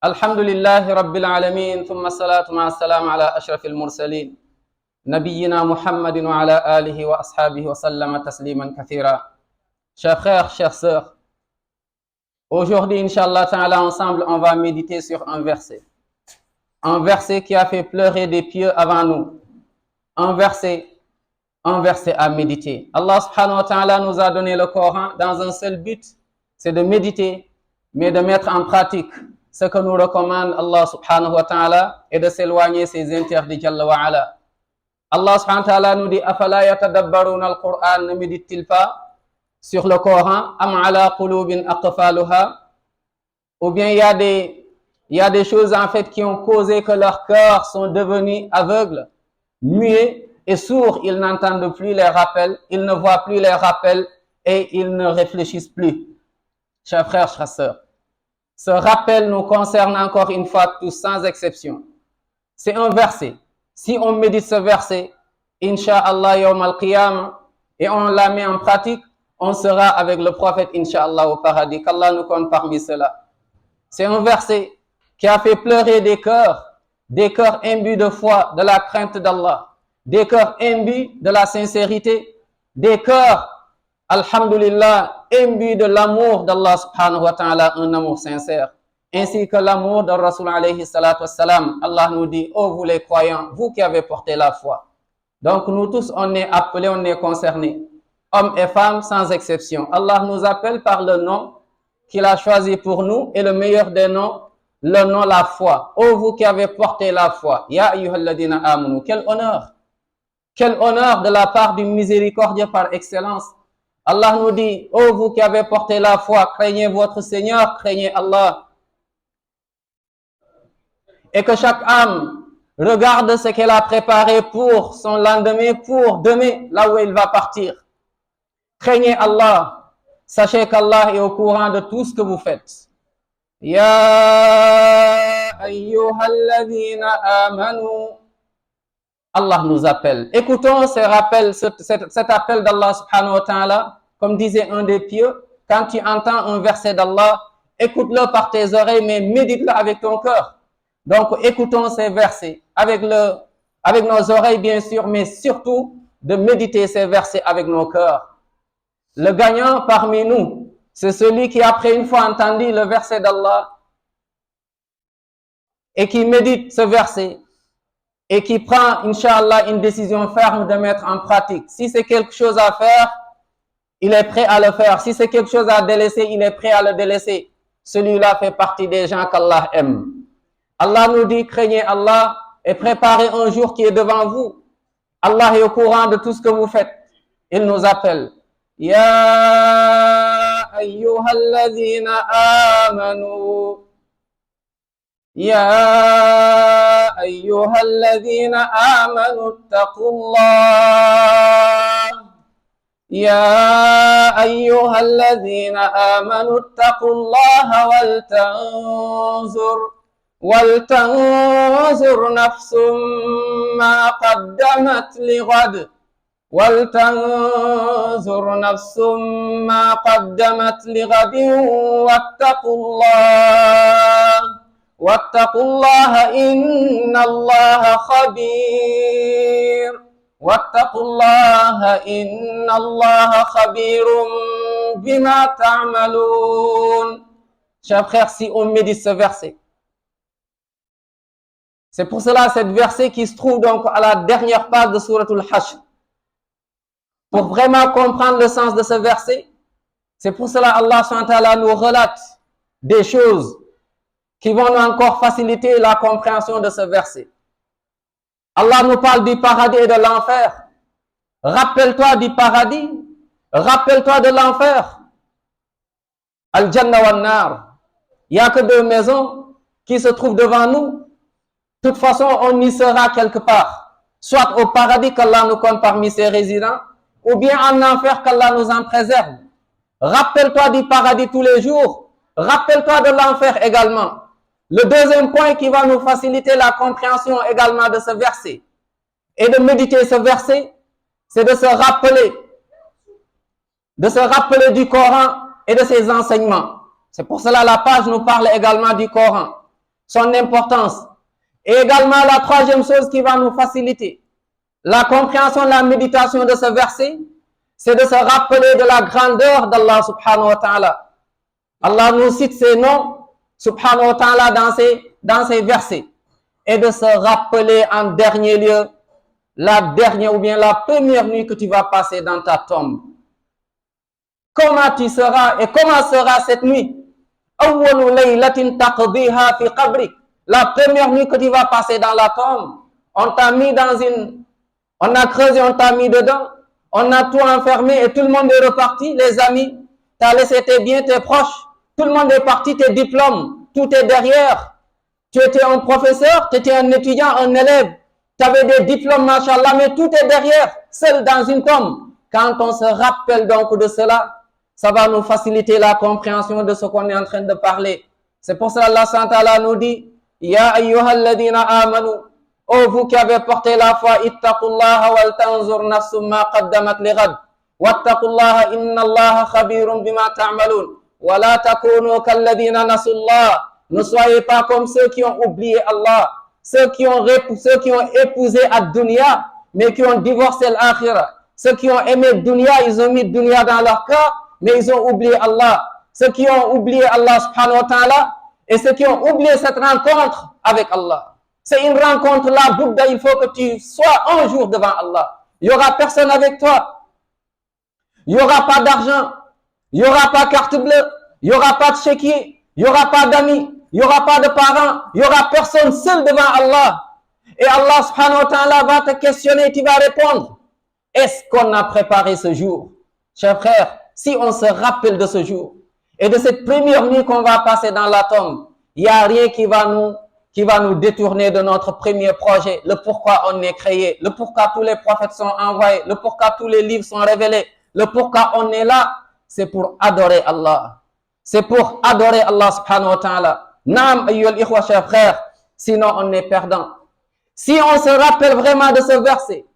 الحمد لله رب العالمين ثم الصلاة مع السلام على أشرف المرسلين نبينا محمد وعلى آله وأصحابه وسلم تسليما كثيرا. Chers frères, chères sœurs, aujourd'hui, Inch'Allah Ta'ala, ensemble, on va méditer sur un verset qui a fait pleurer des pieux avant nous, un verset à méditer. Allah Subhanahu wa Ta'ala nous a donné le Coran dans un seul but, c'est de méditer, mais de mettre en pratique ce que nous recommande Allah Subhanahu wa Ta'ala et de s'éloigner ses interdits Jalla wa Ala. Allah Subhanahu wa Ta'ala nous dit Afala yatadabbaruna al-Qur'an, ne médite-t-il pas sur le Coran, am ala qulubin aqfaluha, ou bien il y a des choses en fait qui ont causé que leurs cœurs sont devenus aveugles, muets et sourds, ils n'entendent plus les rappels, ils ne voient plus les rappels et ils ne réfléchissent plus. Chers frères, chères sœurs, ce rappel nous concerne encore une fois tous sans exception. C'est un verset. Si on médite ce verset, Inch'Allah yawm al-qiyam, et on la met en pratique, on sera avec le prophète Inch'Allah au paradis. Qu'Allah nous compte parmi ceux-là. C'est un verset qui a fait pleurer des cœurs imbus de foi, de la crainte d'Allah, des cœurs imbus de la sincérité, des cœurs, alhamdulillah, imbus de l'amour d'Allah subhanahu wa ta'ala, un amour sincère, ainsi que l'amour de Rasul alayhi salatu wassalam. Allah nous dit, oh vous les croyants, vous qui avez porté la foi. Donc nous tous, on est appelés, on est concernés, hommes et femmes sans exception. Allah nous appelle par le nom qu'il a choisi pour nous et le meilleur des noms, le nom la foi. Oh vous qui avez porté la foi, ya ayyuhalladhina amanu, quel honneur de la part du miséricordieux par excellence. Allah nous dit, oh vous qui avez porté la foi, craignez votre Seigneur, craignez Allah. Et que chaque âme regarde ce qu'elle a préparé pour son lendemain, pour demain, là où elle va partir. Craignez Allah. Sachez qu'Allah est au courant de tout ce que vous faites. Ya ayyuhalladhina amanu. Allah nous appelle. Écoutons cet appel d'Allah subhanahu wa ta'ala. Comme disait un des pieux, quand tu entends un verset d'Allah, écoute-le par tes oreilles, mais médite-le avec ton cœur. Donc, écoutons ces versets avec nos oreilles, bien sûr, mais surtout de méditer ces versets avec nos cœurs. Le gagnant parmi nous, c'est celui qui, après une fois entendu le verset d'Allah et qui médite ce verset, et qui prend, Inch'Allah, une décision ferme de mettre en pratique. Si c'est quelque chose à faire, il est prêt à le faire. Si c'est quelque chose à délaisser, il est prêt à le délaisser. Celui-là fait partie des gens qu'Allah aime. Allah nous dit, craignez Allah et préparez un jour qui est devant vous. Allah est au courant de tout ce que vous faites. Il nous appelle. Ya ayyuhalladhina amanu. يا أيها الذين آمنوا اتقوا الله يا أيها الذين آمنوا اتقوا الله ولتنظر نفس ما قدمت لغد واتقوا الله إن الله خبير بما تعملون. Chers frères, si on médite ce verset, c'est pour cela cet verset qui se trouve donc à la dernière page de Souratul Hashr. Pour vraiment comprendre le sens de ce verset, c'est pour cela Allah subhanahu wa ta'ala nous relate des choses qui vont nous encore faciliter la compréhension de ce verset. Allah nous parle du paradis et de l'enfer. Rappelle-toi du paradis, rappelle-toi de l'enfer. Al-Jannah wa Nar. Il n'y a que deux maisons qui se trouvent devant nous. De toute façon, on y sera quelque part. Soit au paradis qu'Allah nous compte parmi ses résidents, ou bien en enfer qu'Allah nous en préserve. Rappelle-toi du paradis tous les jours. Rappelle-toi de l'enfer également. Le deuxième point qui va nous faciliter la compréhension également de ce verset et de méditer ce verset, c'est de se rappeler du Coran et de ses enseignements. C'est pour cela la page nous parle également du Coran. son importance. Et également la troisième chose qui va nous faciliter la compréhension, la méditation de ce verset, c'est de se rappeler de la grandeur d'Allah subhanahu wa ta'ala. Allah nous cite ses noms subhanahu wa ta'ala dans ces versets. Et de se rappeler en dernier lieu la dernière ou bien la première nuit que tu vas passer dans ta tombe. Comment tu seras et comment sera cette nuit? La première nuit que tu vas passer dans la tombe, on t'a mis on a creusé, on t'a mis dedans, on a tout enfermé et tout le monde est reparti, les amis, tu as laissé tes biens, tes proches, tout le monde est parti, tes diplômes, tout est derrière. Tu étais un professeur, tu étais un étudiant, un élève, tu avais des diplômes, machallah, mais tout est derrière, seul dans une tombe. Quand on se rappelle donc de cela, ça va nous faciliter la compréhension de ce qu'on est en train de parler. C'est pour ça Allah SWT nous dit, Ya ayyuhalladhina amanu, ô vous qui avez porté la foi, ittaqullaha wal tanzur nafsum ma qaddamat lighad, wattaqullaha innallaha khabirun bima ta'malun, wa la takunu kalladhina nasullah. Ne soyez pas comme ceux qui ont oublié Allah, ceux qui ont épousé ad-dunya, mais qui ont divorcé l'akhirah. Ceux qui ont aimé dunya, ils ont mis dunya dans leur cœur, mais ils ont oublié Allah. Ceux qui ont oublié Allah subhanahu wa ta'ala, et ceux qui ont oublié cette rencontre avec Allah. C'est une rencontre là, Bouddha, il faut que tu sois un jour devant Allah. Il n'y aura personne avec toi. Il n'y aura pas d'argent. Il n'y aura pas carte bleue. Il n'y aura pas de chéquier. Il n'y aura pas d'amis. Il n'y aura pas de parents. Il n'y aura personne seul devant Allah. Et Allah subhanahu wa ta'ala va te questionner et tu vas répondre. Est-ce qu'on a préparé ce jour? Chers frères, si on se rappelle de ce jour et de cette première nuit qu'on va passer dans la tombe, il n'y a rien qui va nous détourner de notre premier projet, le pourquoi on est créé, le pourquoi tous les prophètes sont envoyés, le pourquoi tous les livres sont révélés, le pourquoi on est là, c'est pour adorer Allah. C'est pour adorer Allah subhanahu wa ta'ala. Naam ayyul ikhwa, chers frères, sinon on est perdant. Si on se rappelle vraiment de ce verset,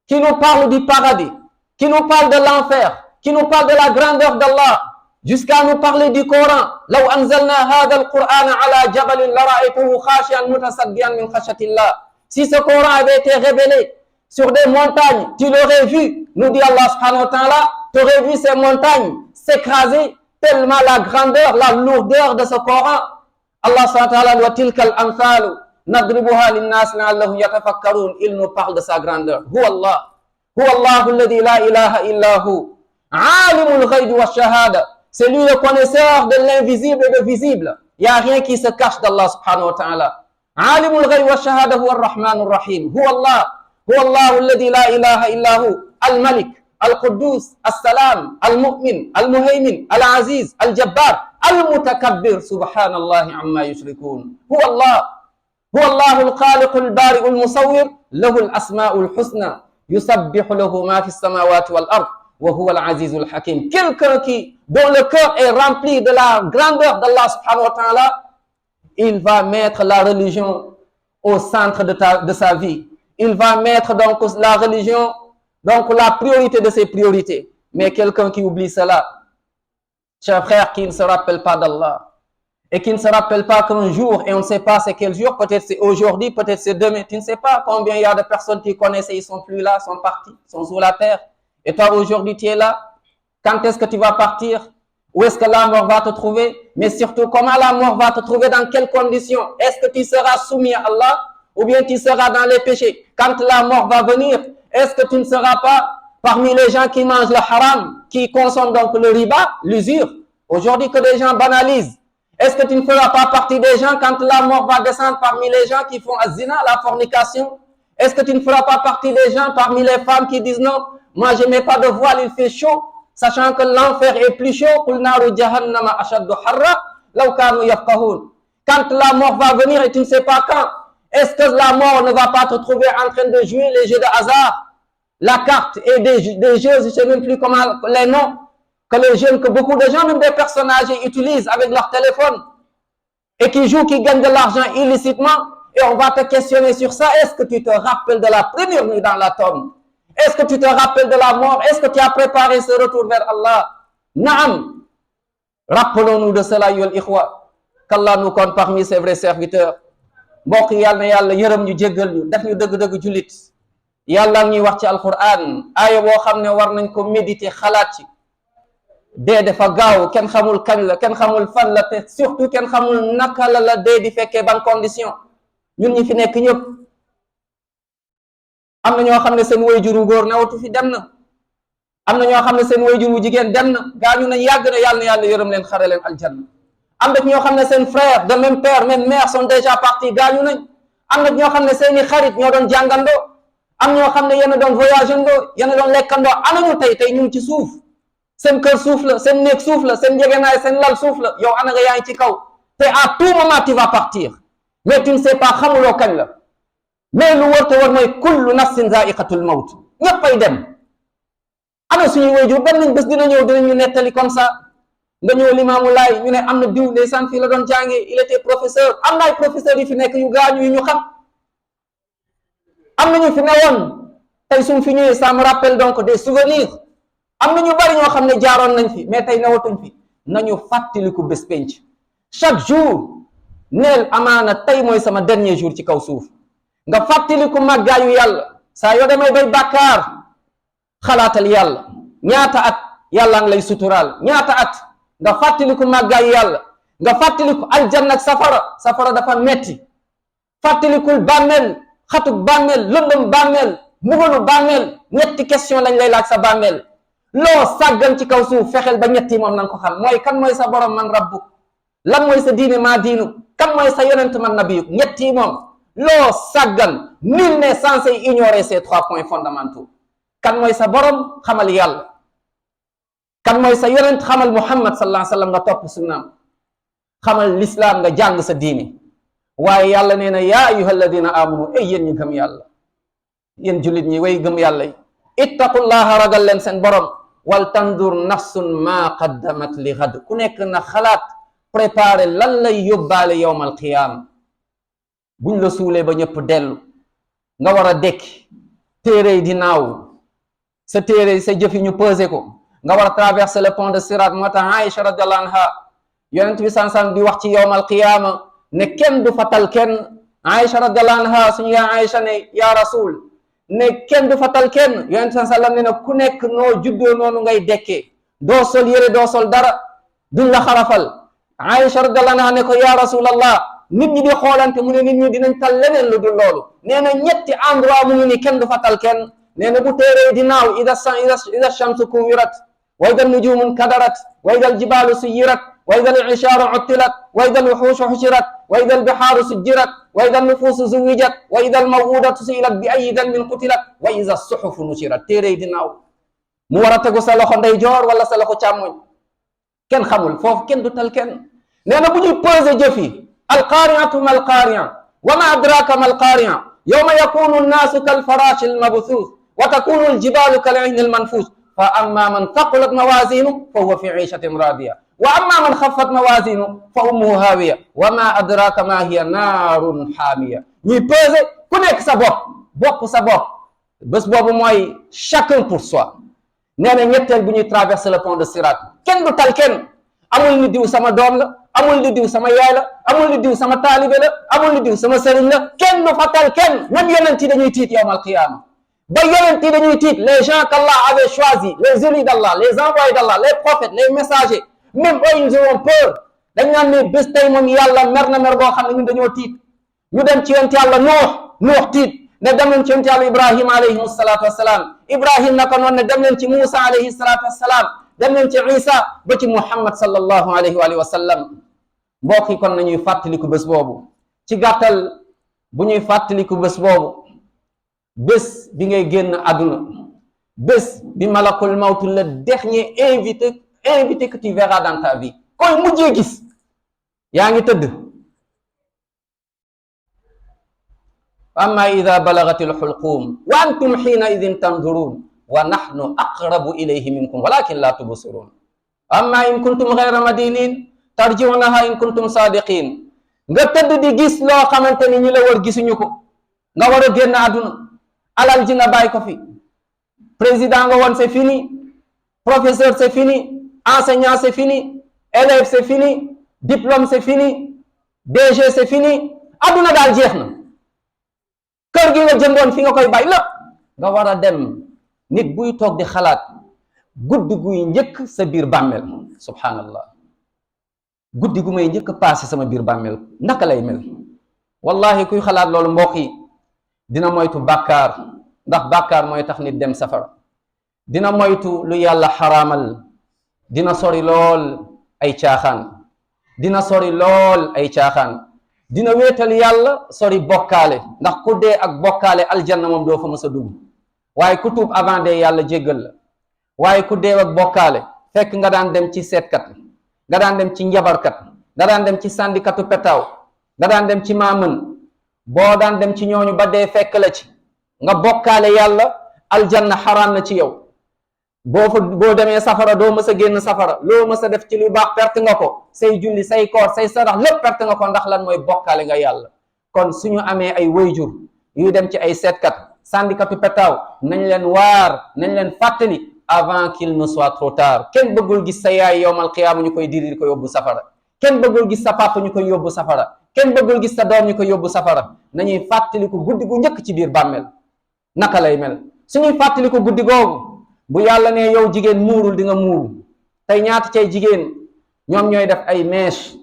qui nous parle du paradis, qui nous parle de l'enfer, qui nous parle de la grandeur d'Allah, jusqu'à nous parler du Coran. لو أنزلنا هذا القرآن على جبل لرأيته خاشعا متصدعا من خشية الله. Si ce Coran avait été révélé sur des montagnes, tu l'aurais vu, nous dit Allah subhanahu wa ta'ala, tu aurais vu ces montagnes s'écraser tellement la grandeur, la lourdeur de ce Coran. Allah subhanahu wa ta'ala, wa tilka al-amthalu nadribuha lin-nas la'allahum yatafakkarun. Il nous parle de sa grandeur. Huwa Allah. Huwa Allahu alladhi la ilaha illa hu. Alimul ghaybi wa shahada. C'est lui le connaisseur de l'invisible et de visible. Il n'y a rien qui se cache d'Allah subhanahu wa ta'ala. Alimul ghaybi wa shahada huwa ar-rahmanur rahim. Huwa Allah. Huwa Allahu alladhi la ilaha illa hu. Al-Malik, Al-Quddus, Al-Salam, Al-Mu'min, Al-Muhaymin, Al-Aziz, Al-Jabbar, Al-Mutakabbir. Subhanallahi amma yushrikun. Huwa Allah. Huwa Allahu al-Khaliq al-Bari al-Musawwir. Lahu al-asma'u al-husna. Yusabbihu lahu ma fi as-samawati wal-ard. Quelqu'un dont le cœur est rempli de la grandeur d'Allah subhanahu wa ta'ala, il va mettre la religion au centre de sa vie. Il va mettre donc la religion, donc la priorité de ses priorités. Mais quelqu'un qui oublie cela, chers frères, qui ne se rappelle pas d'Allah et qui ne se rappelle pas qu'un jour, et on ne sait pas c'est quel jour, peut-être c'est aujourd'hui, peut-être c'est demain, tu ne sais pas combien il y a de personnes qui connaissaient, ils ne sont plus là, sont partis, sont sous la terre. Et toi, aujourd'hui, tu es là. Quand est-ce que tu vas partir? Où est-ce que la mort va te trouver? Mais surtout, comment la mort va te trouver? Dans quelles conditions? Est-ce que tu seras soumis à Allah? Ou bien tu seras dans les péchés? Quand la mort va venir, est-ce que tu ne seras pas parmi les gens qui mangent le haram, qui consomment donc le riba, l'usure? Aujourd'hui que les gens banalisent. Est-ce que tu ne feras pas partie des gens quand la mort va descendre parmi les gens qui font az-zina, la fornication? Est-ce que tu ne feras pas partie des gens parmi les femmes qui disent non? Moi, je ne mets pas de voile, il fait chaud, sachant que l'enfer est plus chaud. Quand la mort va venir et tu ne sais pas quand, est-ce que la mort ne va pas te trouver en train de jouer les jeux de hasard, la carte et des jeux, je ne sais même plus comment les noms, que beaucoup de gens, même des personnes âgées, utilisent avec leur téléphone et qui jouent, qui gagnent de l'argent illicitement, et on va te questionner sur ça. Est-ce que tu te rappelles de la première nuit dans la tombe? Est-ce que tu te rappelles de la mort? Est-ce que tu as préparé ce retour vers Allah? Naam. Rappelons-nous de cela, yul ikhwa. qu'Allah nous compte parmi ses vrais serviteurs. mbokk yàlla na yàlla yërëm ñu jéggal ñu def ñu dëgg-dëgg jullit yàlla ñuy wax ci alquran aaya boo xam ne war nañ ko méditer xalaat ci dee dafa gaaw kenn xamul kañ la kenn xamul fan la te surtout kenn xamul naka la dee di fekkee ban condition ñun ñi fi nekk ñëpp am na ñoo xam ne seen waajuru góor newatu fi dem na am na ñoo xam ne seen waajuru jigéen dem na gaañu nañ yàgg na yàlla na yàlla yërëm leen xare leen aljanna am na ñoo xam ne seen frère de même père même mère sont déjà partis gaañu nañ am na ñoo xam ne seeni xarit ñoo doon jàngandoo am ñoo xam ne yéen a doon voyageandoo yéen a doon lekkandoo anañu tey ñu ngi ci suuf seen kër suuf la seen néeg suuf la seen njëgënaay seen lal suuf la yow ana nga yaa ngi ci kaw te à tout moment tu vas partir mais tu ne sais pas xamuloo kañ la mais lu wër te war mooy kullu nafsin zaiqatul mawt ñëppay dem ana suñu waajur benn bés dina ñëw dinañu nettali comme ça nga ñëw Limaamu Laay ñu ne am na diw ndeysaan fii la doon jàngee il était professeur am na ay professeurs yi fi nekk yu gaañu yu ñu xam am na ñu fi newoon tey suñ fi ñëwee ça me rappelle donc des souvenirs am na ñu bari ñoo xam ne jaaroon nañ fi mais tey newatuñ fi nañu fàttaliku bés penc chaque jour neel amaana tey mooy sama dernier jour ci kaw suuf nga fàttaliku màggaayu yàlla saa yoo demee bay bàkkaar xalaatal yàlla ñaata at yàlla ngi lay suturaal ñaata at nga fàttaliku màggaayu yàlla nga fàttaliku aljanna ak safara dafa metti fàttalikul bàmmeel xatuk bàmmeel lëndëm bàmmeel mbugalu bàmmeel ñetti question lañ lay laaj sa bàmmeel loo sàggan ci kaw suuf fexeel ba ñetti moom nanga ko xam mooy kan mooy sa borom man rabbuk lan mooy sa diine maa diinu kan mooy sa yonent man nabiyuk ñetti moom loo sàggan nul n'est censé ignorer ces 3 points fondamentaux kan mooy sa borom xamal yàlla kan mooy sa yonent xamal muhammad sallallahu alayhi wa sallam nga topp sunnaam xamal l'islam nga jàng sa diine waaye yàlla nee na yaa ayyuha alladina amanu ay yéen ñi gëm yàlla yéen jullit ñi way gëm yàlla yi ittaqullaha ragal leen seen borom wal tandur nafsun ma qaddamat li ghad ku nekk na xalaat préparer lan lay yóbbaale yowmal qiyaama buñ la suulee ba ñëpp dellu nga war a dekki téere di naaw sa téere sa jëf yi ñu pesé ko nga war a traverser le pont de Sirat moo tax Aïcha radiyallahu anha yonent bi sansan di wax ci yowmal qiyaama ne kenn du fatal kenn Aïcha radiyallahu anha suñu yaa Aïcha ne yaa rasul ne kenn du fatal kenn yonent bi sallam ne na ku nekk noo juddoo noonu ngay dekkee doo sol yére doo sol dara duñ la xarafal Aïcha radiyallahu anha ne ko yaa rasulallah nit ñi di xoolante mu ne nit ñi dinañ tal leneen lu dul loolu nee na ñetti endroit mu ngi ni kenn du fatal kenn nee na bu téeree di naaw ida shamsu kuwirat wa ida nujumun kadarat wa ida aljibalu suyirat wa ida al-isharu uttilat wa ida al-wuhushu hushirat wa ida al-biharu sujjirat wa ida an-nufusu zuwijat wa ida al-mawudatu su'ilat bi ayyi dhanbin qutilat wa ida as-suhufu nushirat téere di naaw mu war a tegu sa loxo ndeyjoor wala sa loxo càmmoñ kenn xamul foofu kenn du tal kenn nee na bu ñuy posé jëf yi alqaari'atu ma alqaari'a wa ma adraka ma alqaari'a yawma yakunu an-nasu kalfarashi al-mabthus wa takunu al-jibalu kal-'ihni al-manfus fa amma man thaqulat mawazinu fa huwa fi 'ishatin radiya wa amma man khaffat mawazinu fa ummuhu hawiya wa ma adraka ma hiya naarun haamiya ñuy pesé ku nekk sa bopp sa bopp bés boobu mooy chacun pour soi nee na ñetteel bu ñuy traverser le pont de Sirat kenn du tal kenn amul ni diw sama doom la amul ni diw sama yaay la amul ni diw sama taalibe la amul ni diw sama sëriñ la kenn du fa tal kenn même yonent yi dañuy tiit yawmal qiyaama ba yonent yi dañuy tiit les gens qu'Allah avait choisis les élus d'Allah les envoyés d'Allah les prophètes les messagers même eux ils ont peur dañ naan ne bés tey moom yàlla mer na mer boo xam ne ñun dañoo tiit ñu dem ci yonent yàlla Nuux tiit ne dem leen ci yonent yàlla Ibrahima alayhi salaatu wassalaam Ibrahim naka noonu ne dem leen ci Moussa alayhi salaatu wassalaam dem leen ci Isa ba ci Muhammad sallallahu alayhi wa sallam mbokk yi kon nañuy fàttaliku bés boobu ci gàttal bu ñuy fàttaliku bés boobu bés bi ngay génn àdduna bés bi malakul mawtu le dernier invité que tu verras dans ta vie koy mujjee gis yaa ngi tëdd amma ida balagati alxulqum wa antum xiina idin tanzurun wa nahnu aqrabu ilayhi minkum walakin la tubsirun amma in kuntum gayra madinin tarjiunaha in kuntum sadiqin nga tëdd di gis loo xamante ni ñi la war gisuñu ko nga war a génn àdduna alal ji nga bàyyi ko fi président nga woon c'est fini professeur c'est fini enseignant c'est fini élève c'est fini diplôme c'est fini DG c'est fini adduna daal jeex na kër gi nga jëndoon fi nga koy bàyyi lépp nga war a dem nit buy toog di xalaat guddi guy njëkk sa biir bàmmeel subhanallah guddi gu may njëkk passé sama biir bàmmeel naka lay mel wallahi kuy xalaat loolu mbokk yi dina moytu bàkkaar ndax bàkkaar mooy tax nit dem safara dina moytu lu yàlla xaraamal dina sori lool ay caaxaan dina sori lool ay caaxaan dina wéetal yàlla sori bokkaale ndax ku dee ak bokkaale aljanna moom doo fa mës a dugg waaye ku tuub avant dee yàlla jéggal la waaye ku dee ak bokkaale fekk nga daan dem ci seetkat nga daan dem ci njabarkat nga daan dem ci sandikatu petaaw nga daan dem ci maamën boo daan dem ci ñooñu ba dee fekk la ci nga bokkaale yàlla aljanna xaraam na ci yow boo demee safara doo mës a génn safara loo mës a def ci lu baax perte nga ko say julli say koor say sarax lépp perte nga ko ndax lan mooy bokkaale nga yàlla kon suñu amee ay wayjur yu dem ci ay seetkat sandikatu petaaw nañ leen waar nañ leen fàttali avant qu'il ne soit trop tard kenn bëggul gis sa yaay yowmal qiyaama ñu koy diri ko yóbbu safara kenn bëggul gis sa papa ñu koy yóbbu safara kenn bëggul gis sa doom ñu koy yóbbu safara nañuy fàttaliku guddi gu njëkk ci biir bàmmeel naka lay mel suñuy fàttaliku guddi googu bu yàlla ne yow jigéen muurul di nga muuru tey ñaata cay jigéen ñoom ñooy def ay mèche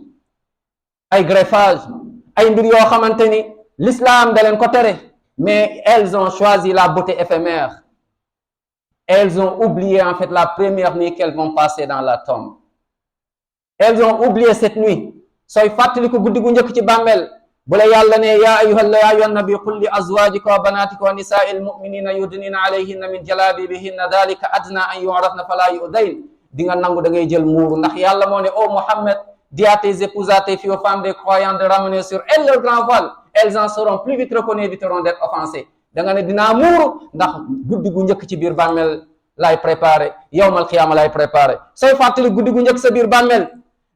ay greffage ay mbir yoo xamante ni l'islam da leen ko tere mais elles ont choisi la beauté éphémère. Elles ont oublié en fait la première nuit qu'elles vont passer dans la tombe. Elles ont oublié cette nuit. Sooy fàttaliku guddi gu njëkk ci bàmmeel bu la yàlla ne yaa ayyuhan nabi qul li azwajika wa banatika wa nisaa'il mu'minina yudnina alayhinna min jalabibihinna dhalika adna an yu'rafna fala yu'dayn di nga nangu da ngay jël muuru ndax yàlla moo ne oh Mohammed dis à tes épouses, à tes filles, aux femmes des croyants de ramener sur elles leur grand voile. Elles en seront plus vite reconnues, éviteront d'être offensées. da nga ne dinaa muuru ndax guddi gu njëkk ci biir bàmmeel laay préparé yawmal qiyaama laay préparé sooy fàttali guddi gu njëkk sa biir bàmmeel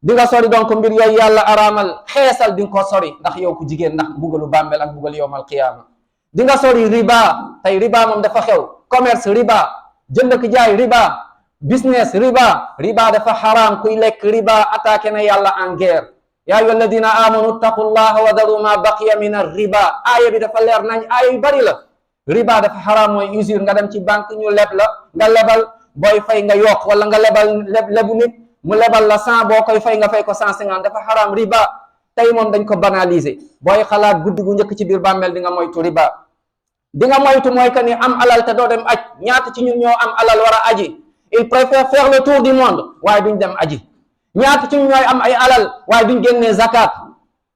di nga sori donc mbir yooyu yàlla araamal xeesal di nga ko sori ndax yow ku jigéen ndax mbugalu bàmmeel ak mbugal yawmal qiyaama di nga sori riba tey riba moom dafa xew commerce riba jënd ak jaay riba business riba dafa xaraam kuy lekk riba attaqué na yàlla en guerre yaa ayyuha alladina amanu ittaqullaha wa daru ma baqiya min ar-riba aaya bi dafa leer nañ aaya yu bari la riba dafa xaraam mooy usure nga dem ci banque ñu leb la nga lebal booy fay nga yokk wala nga lebal lebu nit mu lebal la 100 boo koy fay nga fay ko 150 dafa xaraam riba tey moom dañ ko banaliser booy xalaat guddi gu njëkk ci biir bàmmeel di nga moytu riba di nga moytu mooy que ni am alal te doo dem aj ñaata ci ñun ñoo am alal war a aji il préfère faire le tour du monde waaye duñ dem aji ñaata ci ñun ñooy am ay alal waaye duñ génnee zakat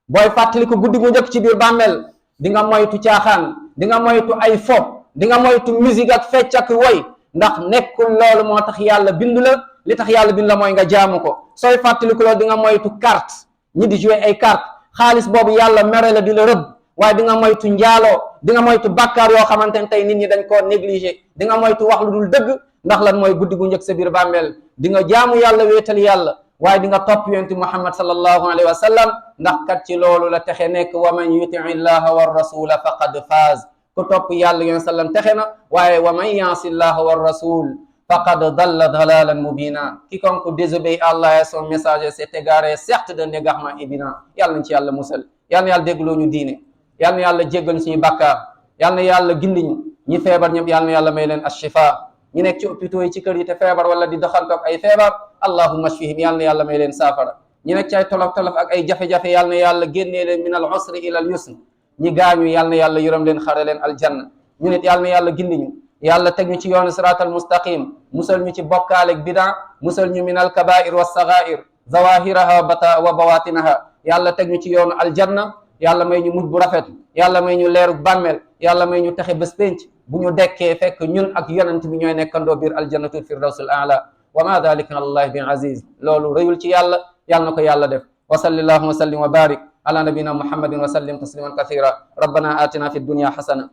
booy fàttali ko guddi gu njëkk ci biir bàmmeel di nga moytu caaxaan di nga moytu ay fo di nga moytu musique ak fecc ak woy ndax nekkul loolu moo tax yàlla bindu la li tax yàlla bindu la mooy nga jaamu ko sooy fàttali ko loolu di nga moytu carte ñi di jouer ay carte xaalis boobu yàlla mere la di la rëbb waaye di nga moytu njaaloo di nga moytu bàkkaar yoo xamante ne tey nit ñi dañ koo négliger di nga moytu wax lu dul dëgg ndax lan mooy guddi gu njëkk sa biir bàmmeel di nga jaamu yàlla wéetal yàlla waaye di nga topp yonent Muhammad sallallahu alayhi wa sallam ndax kat ci loolu la texe nekk wa man yuti llaha wa rasula faqad faaz ku topp yàlla yonent sallam texe na waaye wa man yaasi llaha wa rasul faqad dalla dalalan mubina quiconque désobéit à Allah et son messager s'est égaré certes d'un égarement évident yàlla nañ ci yàlla musal yàlla na yàlla dégloo ñu diine yàlla na yàlla jéggal suñu bàkkaar yàlla na yàlla gindiñu ñi feebar ñëpp yàlla na yàlla may leen ashifa ñi nekk ci hôpitaux yi ci kër yi te feebar wala di doxantoog ay feebar allahumma ashfihim yàlla na yàlla may leen saafara ñi nekk ci ay tolof-tolof ak ay jafe-jafe yàlla na yàlla génnee leen min al usri ila al yusr ñi gaañu yàlla na yàlla yërëm leen xare leen aljanna ñu nit yàlla na yàlla gindiñu yàlla teg ñu ci yoonu siratal mustaqim musal ñu ci bokkaaleeg bidaa musal ñu min al kabair wa sagair zawahiraha wa bawatinaha yàlla teg ñu ci yoonu aljanna yàlla may ñu mujj bu rafet yàlla may ñu leeru bàmmeel yàlla may ñu texe bés penc bu ñu dekkee fekk ñun ak yonent bi ñooy nekkandoo biir aljannatul firdawsul aala wa ma dalika ala allahi bi aziz loolu rëyul ci yàlla yàlla na ko yàlla def wa salli allahuma wa sallim wa barik ala nabina muhammadin wa sallim tasliman kathira rabbana atina fi dunya hasana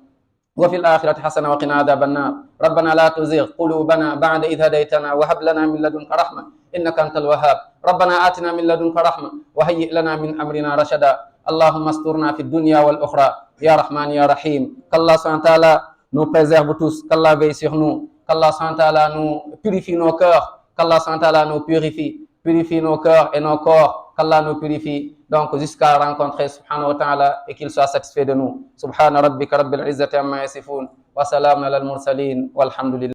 wa fi al-akhirati hasana wa qina adhaban nar rabbana la tuzigh qulubana ba'da idh hadaytana wa hab lana min ladunka rahma innaka antal wahhab rabbana atina min ladunka rahma wa hayyi lana min amrina rashada allahumma asturna fi dunya wal ukhra ya rahman ya rahim qu'Allah subhanahu wa ta'ala nous préserve tous, qu'Allah veille sur nous, qu'Allah subhanahu wa ta'ala nous purifie nos cœurs, qu'Allah subhanahu wa ta'ala nous purifie nos cœurs et nos corps, qu'Allah nous purifie donc jusqu'à rencontrer subhanahu wa ta'ala et qu'il soit satisfait de nous. Subhana rabbika rabbil izzati amma yasifun wa salamun alal mursalin walhamdulillah.